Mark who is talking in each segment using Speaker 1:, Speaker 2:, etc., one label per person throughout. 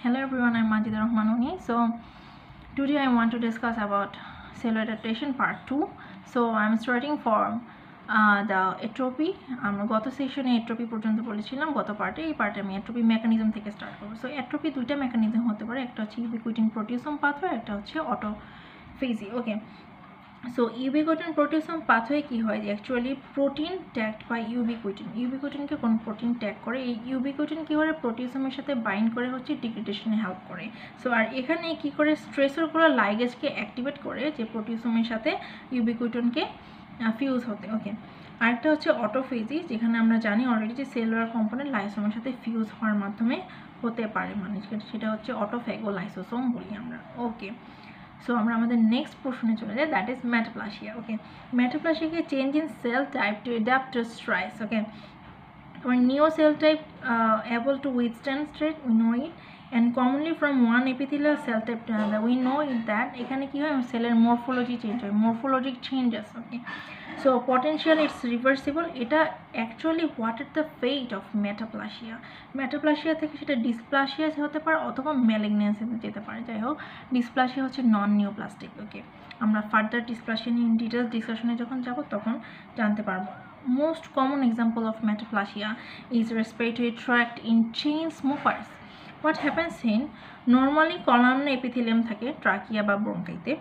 Speaker 1: Hello everyone, I'm Majida Rahmanuni. So today I want to discuss about cell adaptation part 2. So I'm starting from the atrophy. আমরা গত সেশনে atrophy পর্যন্ত বলেছিলাম, গত পার্টে এই পার্টে আমি atrophy মেকানিজম থেকে স্টার্ট করব। সো atrophy দুইটা মেকানিজম হতে পারে, একটা হচ্ছে ubiquitin proteasome pathway, একটা হচ্ছে autophagy। ওকে, সো ইউবিকুইটিন প্রোটিওসোম পাথওয়ে কি হয় যে অ্যাকচুয়ালি প্রোটিন ট্যাগড বাই ইউবিকুইটিনকে কোন প্রোটিন ট্যাগ করে, এই ইউবিকুইটিন কী করে প্রোটিওসোমের সাথে বাইন্ড করে হচ্ছে ডিগ্রেডেশনে হেল্প করে। সো আর এখানে কি করে স্ট্রেসরগুলো লাইগেজকে অ্যাক্টিভেট করে যে প্রোটিওসোমের সাথে ইউবিকুইটিনকে ফিউজ হতে। ওকে, আরেকটা হচ্ছে অটোফেজি, যেখানে আমরা জানি অলরেডি যে সেলুলার কম্পোনেন্ট লাইসোমের সাথে ফিউজ হওয়ার মাধ্যমে হতে পারে, মানে সেটা হচ্ছে অটোফ্যাগো লাইসোসোম বলি আমরা। ওকে, সো আমরা আমাদের নেক্সট পোর্শনে চলে যাই, দ্যাট ইজ মেটাপ্লাসিয়া। ওকে, মেটাপ্লাসিয়াকে change in cell type to adapt to stress. Okay, or new cell type able to withstand stress, we know it, and commonly from one epithelial cell type to another, we know it that এখানে কি হয় সেলের morphology change হয়, morphologic changes. Okay, so potential it's reversible. এটা actually what is the fate of metaplasia. Metaplasia থেকে সেটা dysplasia হতে পারে অথবা ম্যালিগন্যান্সিতে যেতে পারে। যাই হোক, ডিসপ্লাসিয়া হচ্ছে নন নিওপ্লাস্টিক। ওকে, আমরা ফার্দার ডিসপ্লাসিয়া নিয়ে ডিটেলস ডিসকাশনে যখন যাব তখন জানতে পারবো। Most common example of metaplasia is respiratory tract in chain smokers. What happens in normally columnar epithelium থাকে ট্রাকিয়া বা ব্রঙ্কাইতে,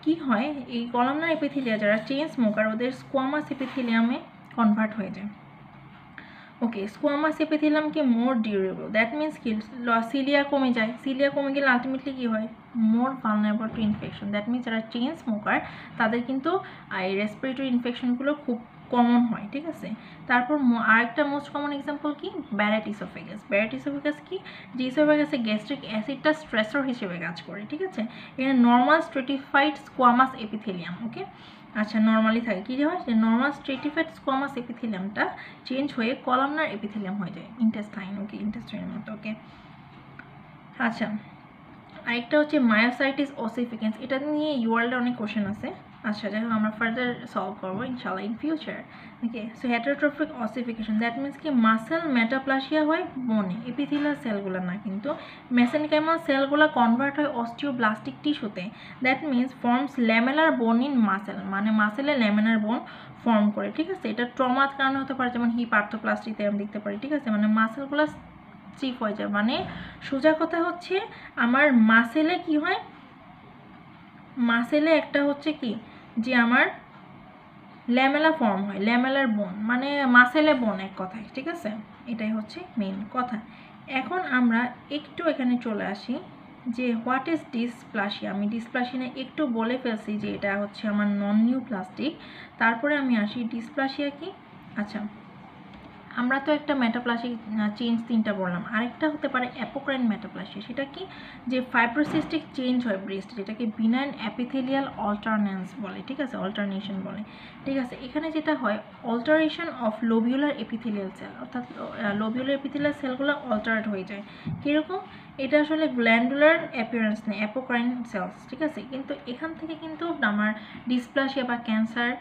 Speaker 1: কি হয় এই কলামনার এপিথেলিয়া যারা চেইন স্মোকার ওদের স্কোয়ামাস এপিথেলিয়ামে কনভার্ট হয়ে যায়। ওকে, স্কোয়ামাস এপিথেলিয়াম কি মোর ডিউরেবল, দ্যাট মিনস কি সিলিয়া কমে যায়, সিলিয়া কমে গেলে আলটিমেটলি কি হয় more vulnerable to infection. That means যারা চেইন স্মোকার তাদের কিন্তু এই রেসপিরেটরি ইনফেকশনগুলো খুব কমন হয়। ঠিক আছে, তারপর আরেকটা মোস্ট কমন এক্সাম্পল কি ব্যারেট ইসোফেগাস। ব্যারেট ইসোফেগাস কি যে ইসোফেগাসে গ্যাস্ট্রিক অ্যাসিডটা স্ট্রেসর হিসেবে কাজ করে। ঠিক আছে, এখানে নর্মাল স্ট্রেটিফাইড স্কোয়ামাস এপিথেলিয়াম। ওকে, আচ্ছা নর্মালি থাকে কী হয় যে নর্মাল স্ট্রেটিফাইড স্কোয়ামাস এপিথেলিয়ামটা চেঞ্জ হয়ে কলামনার এপিথেলিয়াম হয়ে যায় ইন্টেস্টাইন। ওকে, ইন্টেস্টাইনের মতো। ওকে, আচ্ছা আরেকটা হচ্ছে মায়োসাইটিস ওসিফিকেন্স, এটা নিয়ে ইউআরএলে অনেক কোশ্চেন আছে। আচ্ছা যাই হোক, আমরা ফার্দার সলভ করবো ইনশাল্লাহ in future. Okay, so heterotrophic ossification, that means কি মাসেল মেটাপ্লাসিয়া হয় বনে, এপিথেলিয়াল সেলগুলো না, কিন্তু মেসেনকাইমাল সেলগুলো কনভার্ট হয় অস্টিওব্লাস্টিক টিস্যুতে। That means forms lamellar bone in muscle, মানে মাসেলে ল্যামেলার বোন ফর্ম করে। ঠিক আছে, এটা ট্রমার কারণে হতে পারে, যেমন হিপ আর্থ্রোপ্লাস্টিতে আমরা দেখতে পারি। ঠিক আছে, মানে মাসেলগুলো চিপ হয়ে যায়। মানে সোজা কথা হচ্ছে আমার মাসেলে কি হয়, মাসেলে একটা হচ্ছে কি যে আমার ল্যামেলা ফর্ম হয়, ল্যামেলার বোন মানে মাসেলে বোন এক কথায়। ঠিক আছে, এটাই হচ্ছে মেইন কথা। এখন আমরা একটু এখানে চলে আসি যে হোয়াট ইজ ডিসপ্লাসিয়া। আমি ডিসপ্লাসিয়া একটু বলে ফেলছি যে এটা হচ্ছে আমার নন নিউপ্লাস্টিক। তারপরে আমি আসি ডিসপ্লাসিয়া কি। আচ্ছা, আমরা তো একটা মেটাপ্লাসিক চেঞ্জ তিনটা বললাম, আরেকটা হতে পারে অ্যাপোক্রাইন মেটাপ্লাসিয়া। সেটা কি যে ফাইব্রোসিস্টিক চেঞ্জ হয় ব্রেস্ট, যেটাকে বিনাইন অ্যাপিথেলিয়াল অল্টারনেন্স বলে। ঠিক আছে, অল্টারনেশন বলে। ঠিক আছে, এখানে যেটা হয় অল্টারেশন অফ লোবিউলার এপিথেলিয়াল সেল, অর্থাৎ লোবিউলার এপিথেলিয়াল সেলগুলো অল্টারেট হয়ে যায়। কীরকম, এটা আসলে গ্ল্যান্ডুলার অ্যাপিয়ারেন্স নেই, অ্যাপোক্রাইন সেলস। ঠিক আছে, কিন্তু এখান থেকে কিন্তু আমার ডিসপ্লাসিয়া বা ক্যান্সার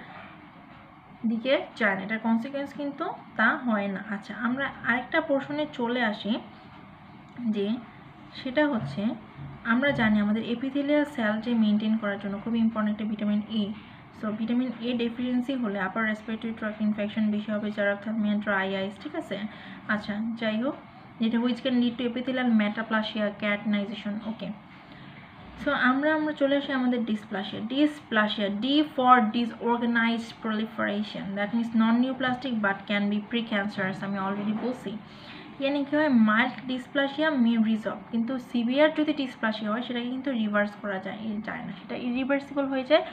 Speaker 1: দিকে যায় না, এটার কনসিকুয়েন্স কিন্তু তা হয় না। আচ্ছা, আমরা আরেকটা পোর্শনে চলে আসি যে সেটা হচ্ছে আমরা জানি আমাদের এপিথেলিয়াল সেল যে মেনটেন করার জন্য খুব ইম্পর্টেন্ট একটা vitamin A. So vitamin A deficiency হলে আপার রেসপিরেটরি ট্র্যাক্ট ইনফেকশন বেশি হবে, জ্যারাথ্যালমিয়া, ড্রাই আইস। ঠিক আছে, আচ্ছা যাই হোক, যেটা which can lead to epithelial metaplasia, ক্যাটনাইজেশন। ওকে, সো আমরা চলে আসি আমাদের dysplasia, D for disorganised proliferation, that means non neoplastic but can be precancerous. আমি অলরেডি বলছি এখানে কী হয় মাইল্ড ডিসপ্লাসিয়া মে রিজলভ, কিন্তু সিভিয়ার যদি ডিসপ্লাসিয়া হয় সেটাকে কিন্তু রিভার্স করা যায় না, সেটা ইরিভার্সিবল হয়ে যায়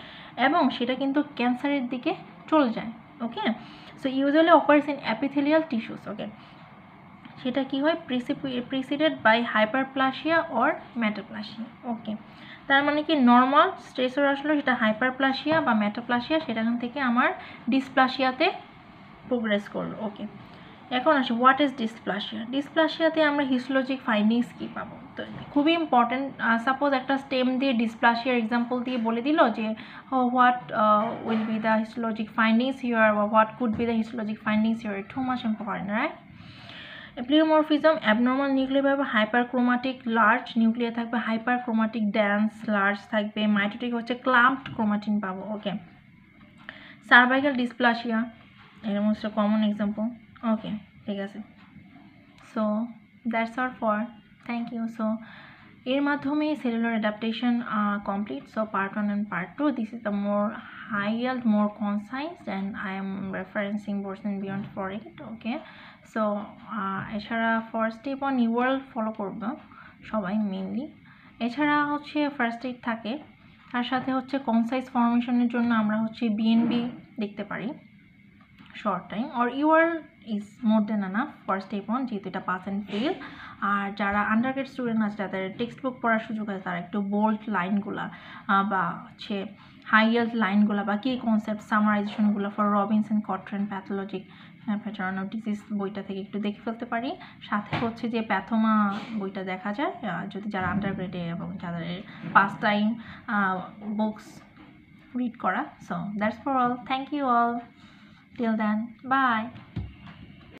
Speaker 1: এবং সেটা কিন্তু ক্যান্সারের দিকে চলে যায়। Okay, so usually occurs in epithelial tissues. Okay, সেটা কি হয় preceded by hyperplasia or metaplasia. Okay, তার মানে কি নর্মাল স্ট্রেসর আসলে সেটা হাইপারপ্লাসিয়া বা মেটাপ্লাসিয়া, সেটাখান থেকে আমার ডিসপ্লাসিয়াতে প্রোগ্রেস করলো। ওকে, এখন আসি হোয়াট ইজ ডিসপ্লাসিয়া। ডিসপ্লাসিয়াতে আমরা হিস্টোলজিক ফাইন্ডিংস কী পাবো, তো খুবই ইম্পর্টেন্ট। সাপোজ একটা স্টেম দিয়ে ডিসপ্লাসিয়ার এক্সাম্পল দিয়ে বলে দিল যে what will be the histologic findings here, what could be the histologic findings here, too much important, right? Pleomorphism abnormal nuclear পাবে হাইপারক্রোমাটিক লার্জ, নিউক্লিয়ার থাকবে হাইপারক্রোমাটিক ড্যান্স লার্জ থাকবে, mitotic হচ্ছে ক্লাম্পড ক্রোমাটিন পাবো। Okay, cervical dysplasia এর most common example. Okay, ঠিক আছে। So that's all for, thank you. So এর মাধ্যমে cellular adaptation complete. So part 1 and part 2, this is the more high yield, more concise, and I am referencing Boston Beyond for it. Okay, so এছাড়া first step on URL follow করবো সবাই mainly. এছাড়া হচ্ছে first aid থাকে, তার সাথে হচ্ছে concise ফরমেশনের জন্য আমরা হচ্ছে বিএনবি দেখতে পারি short time, or URL is more than enough for step on, যেহেতু এটা পাস অ্যান্ড ফেল। আর যারা আন্ডারগ্রেড স্টুডেন্ট আছে, যাদের টেক্সট বুক পড়ার সুযোগ আছে, তারা একটু বোল্ড লাইনগুলা বা হচ্ছে হাই yield লাইনগুলো বা কি কনসেপ্ট সামারাইজেশনগুলো for Robinson Cotran pathologic pattern of disease বইটা থেকে একটু দেখে ফেলতে পারি। সাথে হচ্ছে যে প্যাথোমা বইটা দেখা যায় যদি যারা আন্ডারগ্রেডে এবং যাদের পাস টাইম বুকস রিড করা। So that's for all, thank you all, till then, bye.